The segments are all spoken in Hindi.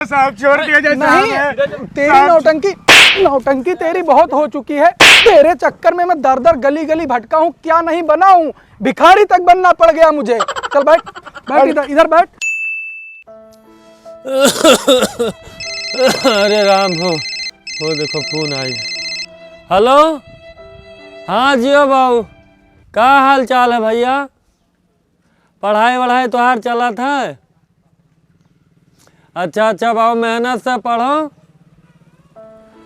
साहब छोड़ दिया जाए। नहीं, तेरी नौटंकी तेरी बहुत हो चुकी है। तेरे चक्कर में मैं दर दर गली गली भटका हूँ, क्या नहीं बना हूँ, भिखारी तक बनना पड़ गया मुझे। चल बैठ बैठ, इधर बैठ। अरे राम हो देखो फोन आई। हेलो, हाँ जियो बाबू, का हाल चाल है भैया? पढ़ाई वढ़ाई तो हार चला था? अच्छा बाबू, मेहनत से पढ़ो।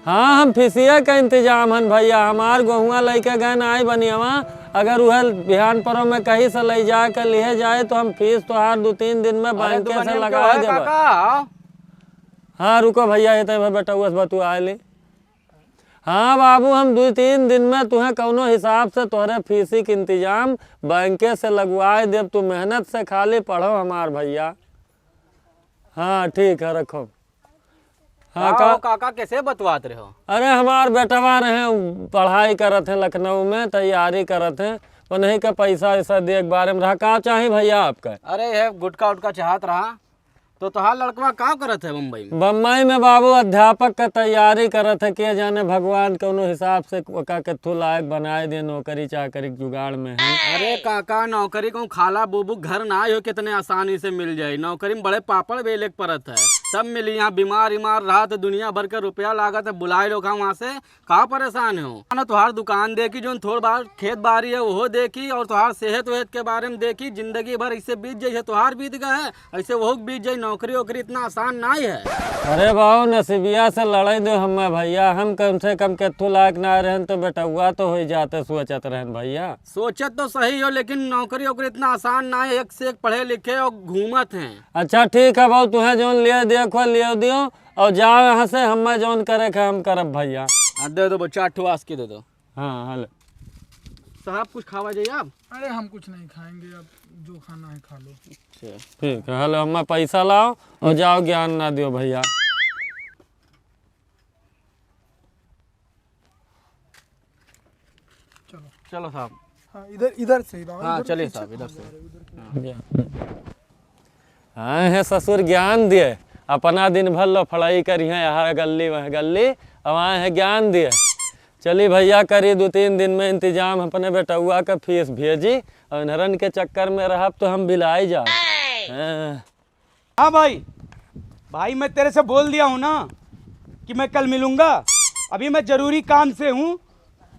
हाँ, हम फिसिया का इंतजाम हन भैया। हमार गहुआ लेके गए ना आई बनी वहाँ, अगर वह बिहान परो में कहीं से ले जा कर लिए जाए तो हम फीस तो हार 2-3 दिन में बैंक से लगा देगा। हाँ रुको भैया, ये तो बेटा हुआ तू आ ले। हाँ बाबू, हम 2-3 दिन में तुम्हें कौनो हिसाब से तोहरे फीसी के इंतजाम बैंके से लगवाए देव। तू मेहनत से खाली पढ़ो हमार भैया। हाँ ठीक है, रखो। हाँ काका कैसे बतवात रहे हो? अरे हमार बेटवा रहे पढ़ाई करत है लखनऊ में, तैयारी करत है, तो नहीं का पैसा ऐसा दे के बारे में रहा। का चाहिए भैया आपका? अरे ये गुटका उटका चाहत रहा तो तोहार लड़कवा का करत है मुंबई में? बम्बई में बाबू अध्यापक का तैयारी करत है। के जाने भगवान कौनो हिसाब से का कथू लायक बनाए दे, नौकरी चाकरी जुगाड़ में है। अरे काका, नौकरी को खाला बुबू घर ना हो कितने आसानी से मिल जाये। नौकरी में बड़े पापड़ बेले परत है, तब मिली। यहाँ बीमार रहा तो दुनिया भर के रुपया लागत है, बुलाए लोग वहाँ से। कहाँ परेशान हो ना? तुहार दुकान देखी, जो थोड़ा बार खेत बाड़ी है वो देखी, और तुहार सेहत वेहत के बारे में देखी। जिंदगी भर ऐसे बीत जाए, तुहार बीत गए है ऐसे वो बीत जाये। नौकरी वोकरी इतना आसान नहीं है। अरे बाबू, नसीबिया से लड़ाई दो हमें भैया। हम कम से कम केथू लायक ना रहन तो बेटा हुआ तो हो जाते सोचत रहन भैया। सोचत तो सही हो, लेकिन नौकरी वोकरी इतना आसान ना है। एक से एक पढ़े लिखे और घूमत हैं। अच्छा ठीक है बाबू, तुम्हें जोन लिए देखो लियो दियो, और जाओ यहाँ से। हमें जोन करे के हम करब भैया। दे दो 4 ठो आस के दे दो। हाँ हेलो साहब, कुछ खावा जाइए आप? अरे हम कुछ नहीं खाएंगे, अब जो खाना है खा लो। ठीक है, हेलो, हमें पैसा लाओ और जाओ, ज्ञान ना दियो भैया। चलो साहब। हाँ, इधर से ही। हाँ चलिए साहब, इधर से। हाँ है ससुर, ज्ञान दिए। अपना दिन भर लो पढ़ाई करी है, यहाँ गली वह गली, वहाँ है ज्ञान दिए। चली भैया, करी 2-3 दिन में इंतजाम। अपने बेटुआ का फीस भेजी, और नरन के चक्कर में रहा तो हम बिलाई जा। हाँ भाई मैं तेरे से बोल दिया हूँ ना कि मैं कल मिलूंगा। अभी मैं जरूरी काम से हूँ।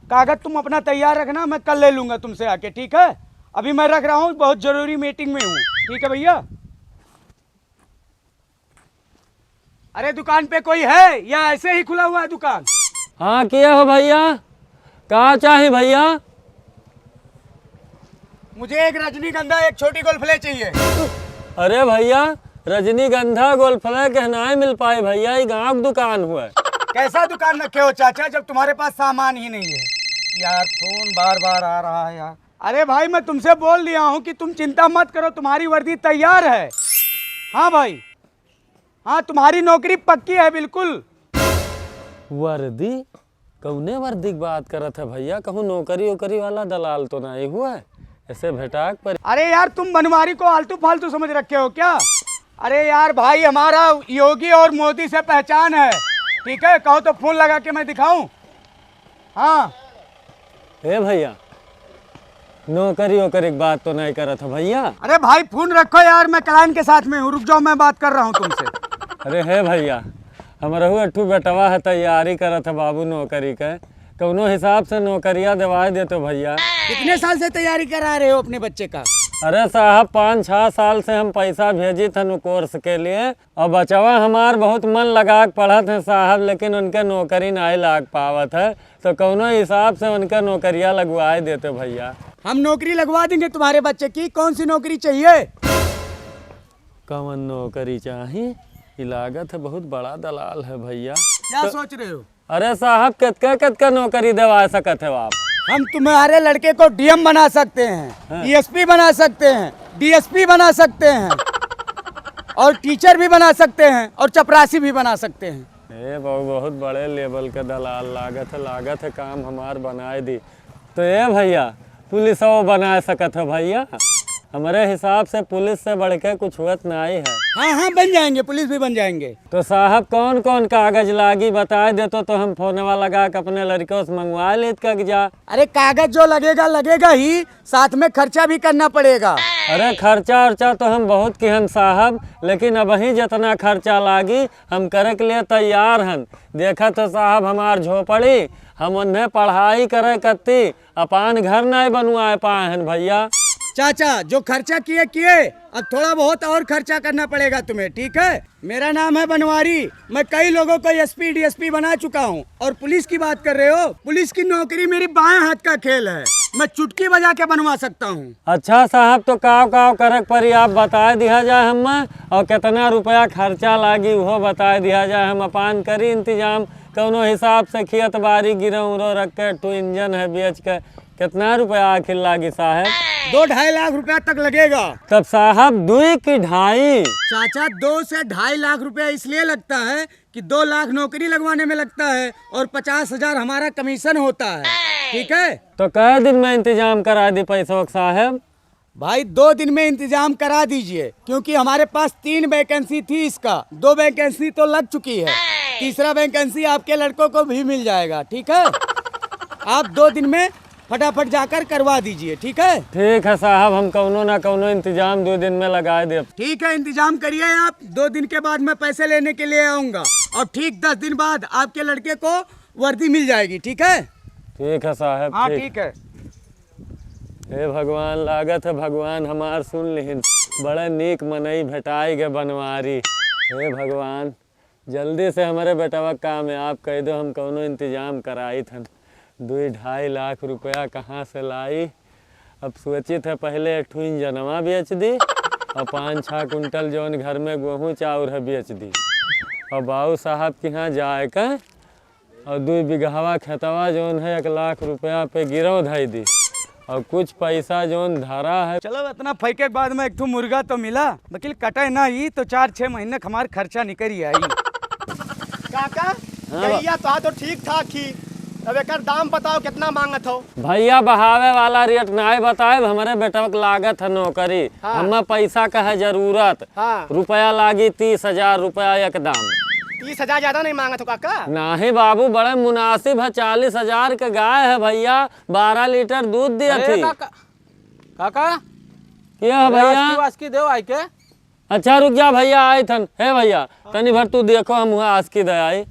कागज तुम अपना तैयार रखना, मैं कल ले लूंगा तुमसे आके, ठीक है? अभी मैं रख रहा हूँ, बहुत जरूरी मीटिंग में हूँ, ठीक है भैया? अरे दुकान पे कोई है या ऐसे ही खुला हुआ है दुकान? हाँ किया हो भैया, कहाँ चाहे भैया? मुझे एक रजनीगंधा, एक छोटी गोल्फले चाहिए। अरे भैया, रजनीगंधा गोल्फले के नहीं मिल पाए भैया, ये गाँव दुकान हुआ है। कैसा दुकान रखे हो चाचा, जब तुम्हारे पास सामान ही नहीं है? यार फोन बार बार आ रहा है यार। अरे भाई, मैं तुमसे बोल दिया हूँ कि तुम चिंता मत करो, तुम्हारी वर्दी तैयार है। हाँ भाई, हाँ तुम्हारी नौकरी पक्की है बिल्कुल। वर्दी? कौने वर्दी की बात करत है भैया? कहूँ नौकरी वोकरी वाला दलाल तो नहीं हुआ है ऐसे भेटाक पर? अरे यार, तुम बनवारी को आलतू फालतू समझ रखे हो क्या? अरे यार भाई, हमारा योगी और मोदी से पहचान है, ठीक है? कहो तो फोन लगा के मैं दिखाऊं? हाँ ए भैया, नौकरी वोकरी की बात तो नहीं करत है भैया? अरे भाई फोन रखो यार, मैं क्लाइंट के साथ में हूँ, रुक जाओ, मैं बात कर रहा हूँ तुमसे। अरे है भैया, हमारा हुआ अट्ठू बेटवा है, तैयारी करत है बाबू नौकरी के। कौनो हिसाब से नौकरिया दिवाए दे तो भैया। कितने साल से तैयारी करा रहे हो अपने बच्चे का? अरे साहब, 5-6 साल से हम पैसा भेजी थे कोर्स के लिए, और बचवा हमार बहुत मन लगा के पढ़त है साहब, लेकिन उनके नौकरी नहीं लाग पावत है। तो कौनो हिसाब से उनका नौकरिया लगवाए देते भैया। हम नौकरी लगवा देंगे तुम्हारे बच्चे की। कौन सी नौकरी चाहिए? कौन नौकरी चाहिए? ये लागत है बहुत बड़ा दलाल है भैया। क्या सोच रहे हो? अरे साहब, कितका नौकरी दिवा सकत है आप? हम तुम्हारे लड़के को डीएम बना सकते हैं, डीएसपी बना सकते हैं, डीएसपी बना सकते हैं, और टीचर भी बना सकते हैं, और चपरासी भी बना सकते हैं। ए बाबू, बहुत बड़े लेवल का दलाल लागत है काम हमार बनाए दी। तो ये भैया, पुलिस वो बना सकत है भैया? हमारे हिसाब से पुलिस से बढ़ के कुछ हुत नहीं है। हाँ हाँ बन जाएंगे, पुलिस भी बन जाएंगे। तो साहब कौन कौन कागज लागी बता दे तो हम फोनवा लगा के अपने लड़कों से मंगवा लेत कागजा। अरे कागज जो लगेगा लगेगा ही, साथ में खर्चा भी करना पड़ेगा। अरे खर्चा उर्चा तो हम बहुत किहन साहब, लेकिन अब ही जितना खर्चा लागी हम करे के लिए तैयार हन। देखा तो साहब हमार झोपड़ी, हम उन्हें पढ़ाई करे कत्ती, अपान घर नहीं बनवाए पाए हन भैया। चाचा जो खर्चा किए किए, अब थोड़ा बहुत और खर्चा करना पड़ेगा तुम्हें, ठीक है। मेरा नाम है बनवारी, मैं कई लोगों को एसपी डीएसपी बना चुका हूँ। और पुलिस की बात कर रहे हो, पुलिस की नौकरी मेरी बाएं हाथ का खेल है, मैं चुटकी बजा के बनवा सकता हूँ। अच्छा साहब तो काव काव करे परी आप बता दिया जाए हमें, और कितना रुपया खर्चा लागी वो बता दिया जाए, हम अपान करी इंतजाम कौनो हिसाब से। खेत बाड़ी गिरो उरो रख के टू इंजन है बेच के, कितना रुपया आखिर लागी साहब? 2-2.5 लाख रुपया तक लगेगा। तब साहब 2 की 2.5? चाचा 2 से 2.5 लाख रुपया इसलिए लगता है कि 2 लाख नौकरी लगवाने में लगता है और 50,000 हमारा कमीशन होता है, ठीक है। तो कै दिन में इंतजाम करा दी पैसा साहब? भाई 2 दिन में इंतजाम करा दीजिए, क्योंकि हमारे पास 3 वैकेंसी थी, इसका 2 वैकेंसी तो लग चुकी है, तीसरा वैकेंसी आपके लड़कों को भी मिल जाएगा, ठीक है। आप 2 दिन में फटाफट जाकर करवा दीजिए, ठीक है। ठीक है साहब, हम कौनो ना कौनो इंतजाम 2 दिन में लगा दे। ठीक है, इंतजाम करिए आप। 2 दिन के बाद मैं पैसे लेने के लिए आऊँगा, और ठीक 10 दिन बाद आपके लड़के को वर्दी मिल जाएगी, ठीक है। ठीक है साहब। हाँ ठीक है। हे भगवान, लागत है भगवान हमार सुन लिहिन, बड़े नीक मनई भेटाई गे बनवारी। हे भगवान जल्दी से हमारे बेटवा काम है, आप कह दो हम कौनो इंतजाम कराई थन। 2-2.5 लाख रुपया कहाँ से लाई? अब सोचित है पहले एक इंजनवा बेच दी, और 5-6 कुंटल जौन घर में गेहूँ चाउर है बेच दी, और बाबू साहब के यहाँ जाए का, और 2 बीघावा खेतवा जौन है 1 लाख रुपया पे गिरव धाई दी, और कुछ पैसा जौन धरा है। चलो इतना फैके के बाद में एक ठो मुर्गा तो मिला, वकील कटे ना ही तो 4-6 महीने हमार खर्चा निकल ही आई। काका गैया तो ठीक ठाक ही, अब एक दाम बताओ कितना मांगत हो? भैया बहावे वाला रेट नहीं बताए, हमारे बेटा के लागत है नौकरी। हाँ। हमें पैसा का है जरूरत। हाँ। रुपया लागी 30,000 रुपया एकदम। 30,000 ज्यादा नहीं मांगत हो काका? नहीं बाबू, बड़े मुनासिब है। 40,000 के गाय है भैया, 12 लीटर दूध दिया थी। काका क्या है भैया? आस्की दो आई के। अच्छा रुक जा भैया, आए थन। हे भैया तनी भर तू देखो, हम वहाँ आस्की दे आई।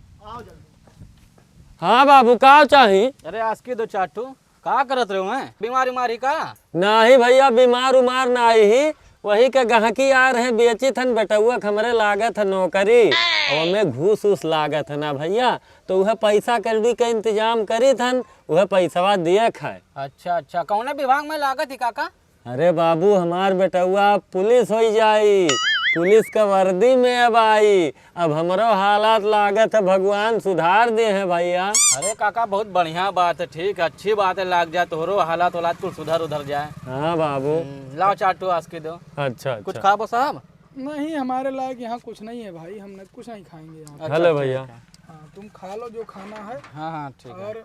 हाँ बाबू का चाहिए? अरे आस्की दो चाटू, का करत रहे हो? बीमारी मारी का? नहीं भैया, बीमार उमार ना ही, वही के गहकी आ रहे बेची थन बेटुआ, हमरे लागत है नौकरी, और हमें घूस उस लागत है ना भैया, तो वह पैसा कड़ी के इंतजाम करी थन, वह पैसा दिए खाए। अच्छा अच्छा, कौन विभाग में लागत ही काका? अरे बाबू हमार बेटुआ पुलिस हो जाई, पुलिस का वर्दी में अब आई, अब हमारो हालात लागत है भगवान सुधार दे हैं भैया। अरे काका बहुत बढ़िया बात है, ठीक अच्छी बात है, लाग जाए तो हालात वालात कुछ सुधर उधर जाए। हाँ बाबू लाओ चाटू आस्की दो। अच्छा कुछ अच्छा। खाबो साहब? नहीं हमारे लायक यहाँ कुछ नहीं है भाई, हम कुछ नहीं खाएंगे यहाँ। हेलो भैया। हाँ तुम खा लो जो खाना है। हाँ हाँ ठीक है। और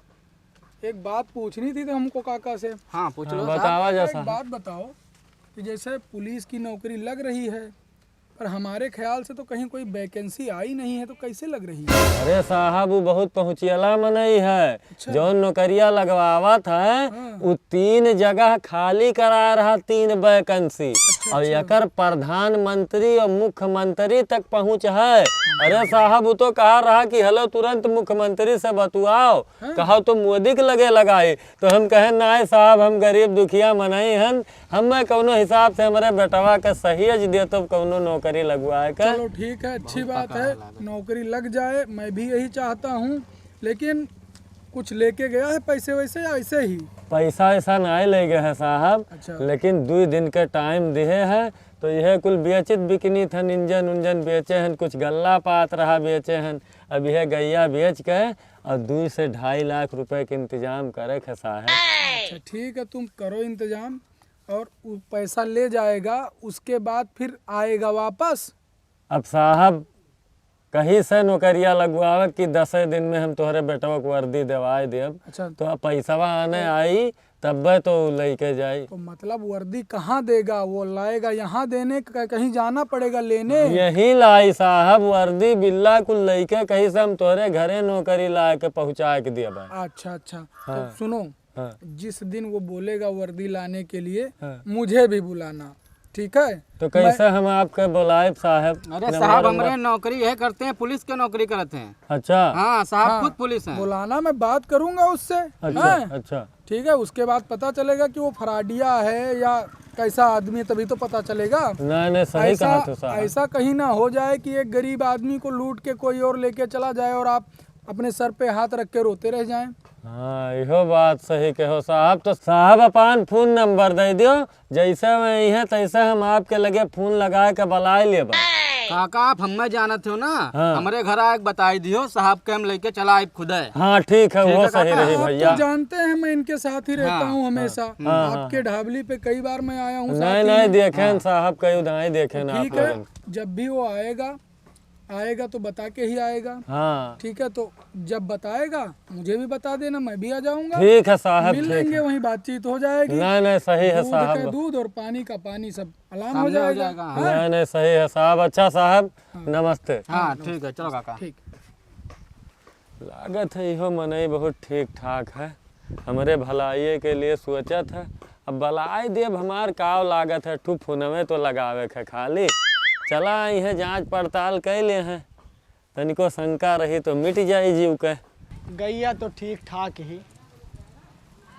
एक बात पूछनी थी तो हमको काका से। हाँ पूछ लो। बतावा एक जैसा। बात बताओ कि जैसे पुलिस की नौकरी लग रही है, पर हमारे ख्याल से तो कहीं कोई वैकेंसी आई नहीं है, तो कैसे लग रही है? अरे साहब वो बहुत पहुँचियला मनई है, जो नौकरिया लगवावत है वो 3 जगह खाली करा रहा, 3 वैकेंसी, और एकर प्रधानमंत्री और मुख्यमंत्री तक पहुँच है। अरे साहब वो तो कहा रहा कि हेलो तुरंत मुख्यमंत्री से बतुआओ, कहो तो मोदी के लगे लगाए, तो हम कहे नहीं साहब हम गरीब दुखिया मनई हन, हमें कौनो हिसाब से हमारे बेटवा का सही दे तो कौनो नौकरी लगवाए का। चलो ठीक है, अच्छी बात है, नौकरी लग जाए, मैं भी यही चाहता हूँ। लेकिन कुछ लेके गया है पैसे वैसे या ऐसे ही? पैसा ऐसा नहीं ले गए है साहब। अच्छा। लेकिन 2 दिन के टाइम दिए है, तो यह कुल बेचित बिकनी थन, इंजन उंजन बेचे हैं, कुछ गल्ला पात रहा बेचे हैं, अब यह गैया बेच के और 2 से 2.5 लाख रुपए के इंतजाम करे है साहब। अच्छा ठीक है, तुम करो इंतजाम, और वो पैसा ले जाएगा, उसके बाद फिर आएगा वापस। अब साहब कहीं से नौकरिया लगवावे कि 10 दिन में हम तोहरे बेटवा को वर्दी देवाए देब। अच्छा तो पैसावा आने आई तब तो लेके जाई। तो मतलब वर्दी कहाँ देगा, वो लाएगा यहाँ देने कहीं जाना पड़ेगा लेने? यही लाई साहब वर्दी बिल्ला कुल लेके कहीं से हम तोहरे घरे नौकरी ला के पहुँचा के दिया। अच्छा अच्छा तो सुनो, हाँ। जिस दिन वो बोलेगा वर्दी लाने के लिए हाँ। मुझे भी बुलाना, ठीक है? तो कैसे हम आपके बुलाए साहब? अरे साहब हमारे नौकरी है करते हैं, पुलिस की नौकरी करते हैं। अच्छा हाँ साहब खुद पुलिस है। बुलाना, मैं बात करूंगा उससे। अच्छा हाँ? अच्छा ठीक है, उसके बाद पता चलेगा कि वो फराडिया है या कैसा आदमी है, तभी तो पता चलेगा। नहीं सही ऐसा कहा तो साहब। ऐसा कहीं ना हो जाए कि एक गरीब आदमी को लूट के कोई और लेके चला जाए और आप अपने सर पे हाथ रख के रोते रह जाएं। हाँ इहो बात सही कहो साहब। तो साहब अपन फोन नंबर दे दियो, जैसे वही है तैसे हम आपके लगे फोन लगा के बुला लेब। काका आप हमें जानत हो ना, हाँ। हमारे घर आके बताई दियो, साहब के हम लेके चला आए खुद है। हाँ ठीक है वो सही रही आप भैया। तो जानते हैं मैं इनके साथ ही रहता हूँ हमेशा। आपके ढाबली पे कई बार मैं आया हूँ। नहीं नहीं देखे साहब कहीं नहीं देखे ना ठीक आप है, लोगन। जब भी वो आएगा तो बता के ही आएगा। हाँ ठीक है, तो जब बताएगा मुझे भी बता देना, मैं भी आ जाऊंगा। ठीक है साहब मिल ठीक लेंगे, है। वहीं बातचीत हो जाएगी। नहीं सही है दूध का साहब। दूध और पानी का पानी सब आराम हो समझा हो जाएगा। जाएगा। हाँ? नहीं सही है साहब। अच्छा साहब नमस्ते। हाँ ठीक है, चलो काका। ठीक। लागत है इहो मनई बहुत ठीक ठाक है, हमारे भलाई के लिए सोचत है। अब बलाई देव हमार काव लागत है, ठू फोनवे तो लगावे है खाली। चला आई है जांच पड़ताल कैले हैं, तनिको शंका रही तो मिट जाई जीव के। गैया तो ठीक ठाक ही।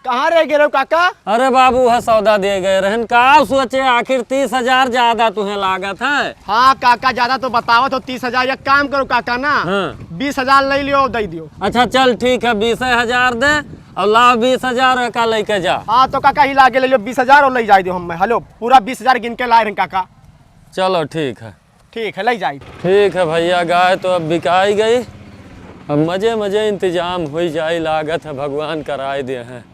कहाँ रह गए काका? अरे बाबू है सौदा दे गए रहन, का सोचे आखिर 30,000 ज्यादा तुम्हें लागत है। हाँ काका, ज्यादा तो बताओ तो 30,000। एक काम करो काका ना, हाँ 20,000 ले लियो, दे दियो। अच्छा चल ठीक है 20,000 दे और लाओ 20,000 का लेके जा। हाँ तो काका ही लाके ले लियो 20,000 और ले जाए दियो। हम हेलो पूरा 20,000 गिन के लाए रहे काका। चलो ठीक है। ठीक है, ले जाए। ठीक है भैया, गाय तो अब बिकाई गई, अब मजे मजे इंतजाम हो जाए। लागत है भगवान कराए दे हैं।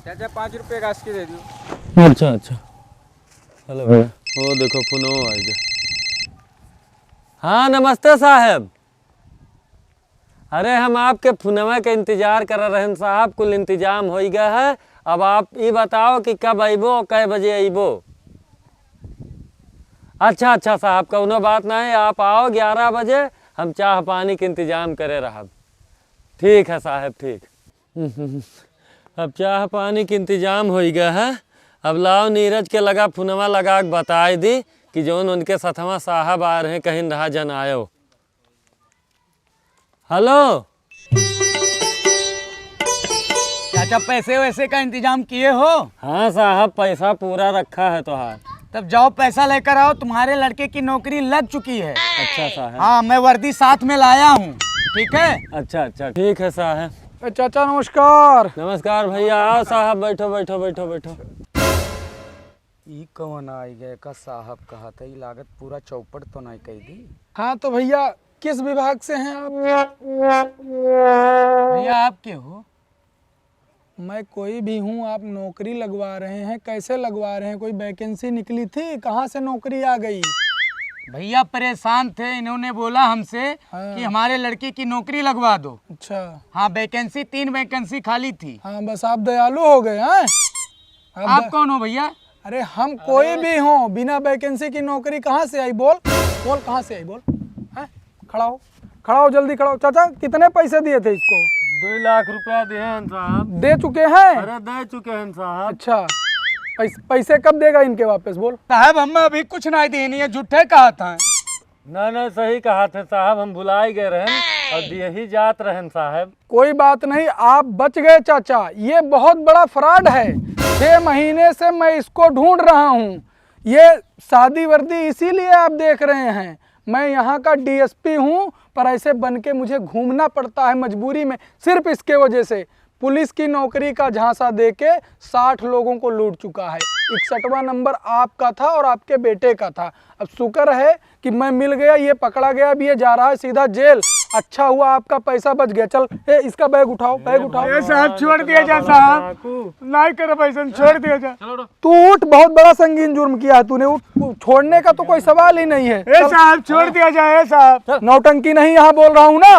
चाचा 5 रुपये का दे दो। अच्छा अच्छा हेलो भैया, वो देखो फोनो आई गया। हाँ नमस्ते साहब। अरे हम आपके फोनवा के इंतजार कर रहे हैं साहब, कुल इंतजाम हो गया है। अब आप ये बताओ कि कब अबो, कै बजे अबो। अच्छा अच्छा साहब कौनो बात नहीं, आप आओ 11 बजे, हम चाह पानी के इंतजाम करे रहब। ठीक है साहब ठीक। अब चाह पानी के इंतजाम हो गया है। अब लाओ नीरज के लगा फोनवा लगा के बताई दी कि जौन उनके साथवा साहब आ रहे हैं, कहीं रहा जन आयो। हेलो चाचा पैसे वैसे का इंतजाम किए हो? हाँ साहब पैसा पूरा रखा है तोहार। तब जाओ पैसा लेकर आओ, तुम्हारे लड़के की नौकरी लग चुकी है। अच्छा साहब। हाँ मैं वर्दी साथ में लाया हूँ, ठीक है? अच्छा अच्छा ठीक है साहब। चाचा नमस्कार। नमस्कार भैया, आओ साहब बैठो बैठो बैठो बैठो। ई कौन आई गए का साहब कहा था, ई लागत पूरा चौपट तो नहीं कही दी। हाँ तो भैया किस विभाग से हैं आप? भैया आप के हो? मैं कोई भी हूँ, आप नौकरी लगवा रहे हैं, कैसे लगवा रहे हैं? कोई वैकेंसी निकली थी, कहाँ से नौकरी आ गई? भैया परेशान थे, इन्होंने बोला हमसे कि हमारे लड़के की नौकरी लगवा दो। अच्छा। हाँ वैकेंसी 3 वैकेंसी खाली थी। हाँ बस आप दयालु हो गए हैं। आप कौन हो भैया? अरे हम कोई भी हों, बिना वैकेंसी की नौकरी कहाँ से आई? बोल बोल कहाँ से आई बोल। हैं? खड़ा हो जल्दी खड़ा हो। चाचा कितने पैसे दिए थे इसको? 2 लाख रुपया दिए हैं साहब। दे चुके हैं? अरे दे चुके हैं साहब। अच्छा पैसे कब देगा इनके वापस? बोल। साहब हमें अभी कुछ नहीं देनी है, झूठे कहा था। ना सही कहा थे साहब, हम भुलाई गए रहन और यही जात रहन साहब। कोई बात नहीं, आप बच गए चाचा। ये बहुत बड़ा फ्रॉड है, 6 महीने से मैं इसको ढूंढ रहा हूँ। ये शादी वर्दी इसीलिए आप देख रहे हैं। मैं यहाँ का डीएसपी हूँ, पर ऐसे बन के मुझे घूमना पड़ता है मजबूरी में, सिर्फ इसके वजह से। पुलिस की नौकरी का झांसा देके 60 लोगों को लूट चुका है। 61वां नंबर आपका था और आपके बेटे का था। अब शुक्र है कि मैं मिल गया, ये पकड़ा गया, अब ये जा रहा है सीधा जेल। अच्छा हुआ आपका पैसा बच गया। चल इसका बैग उठाओ, बैग उठाओ। साहब छोड़ दिया जा साहब, नहीं करे पैसा, छोड़ दिया जा। तू उठ, बहुत बड़ा संगीन जुर्म किया है तूने। उठ, छोड़ने का तो कोई सवाल ही नहीं है। साहब छोड़ दिया जाए साहब। नौटंकी नहीं यहाँ बोल रहा हूँ ना,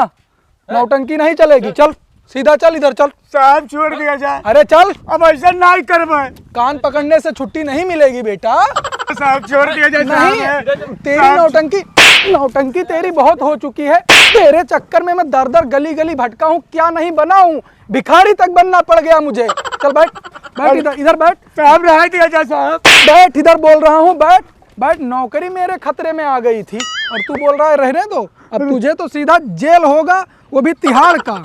नौटंकी नहीं चलेगी। चल सीधा चल, इधर चल। साहब छोड़ दिया जाए। अरे चल, अब ऐसा नहीं कर भाई। कान पकड़ने से छुट्टी नहीं मिलेगी बेटा। साहब छोड़ दिया जाए। नहीं, तेरी नौटंकी तेरी बहुत हो चुकी है। तेरे चक्कर में मैं दर दर गली गली भटका हूँ, क्या नहीं बना हूँ, भिखारी तक बनना पड़ गया मुझे। चल बैठ, बैठ इधर बैठ। साहब रह दिया जाए साहब। बैठ, इधर बोल रहा हूँ, बैठ बैठ। नौकरी मेरे खतरे में आ गई थी और तू बोल रहा है रहने दो। अब तुझे तो सीधा जेल होगा, वो भी तिहाड़ का।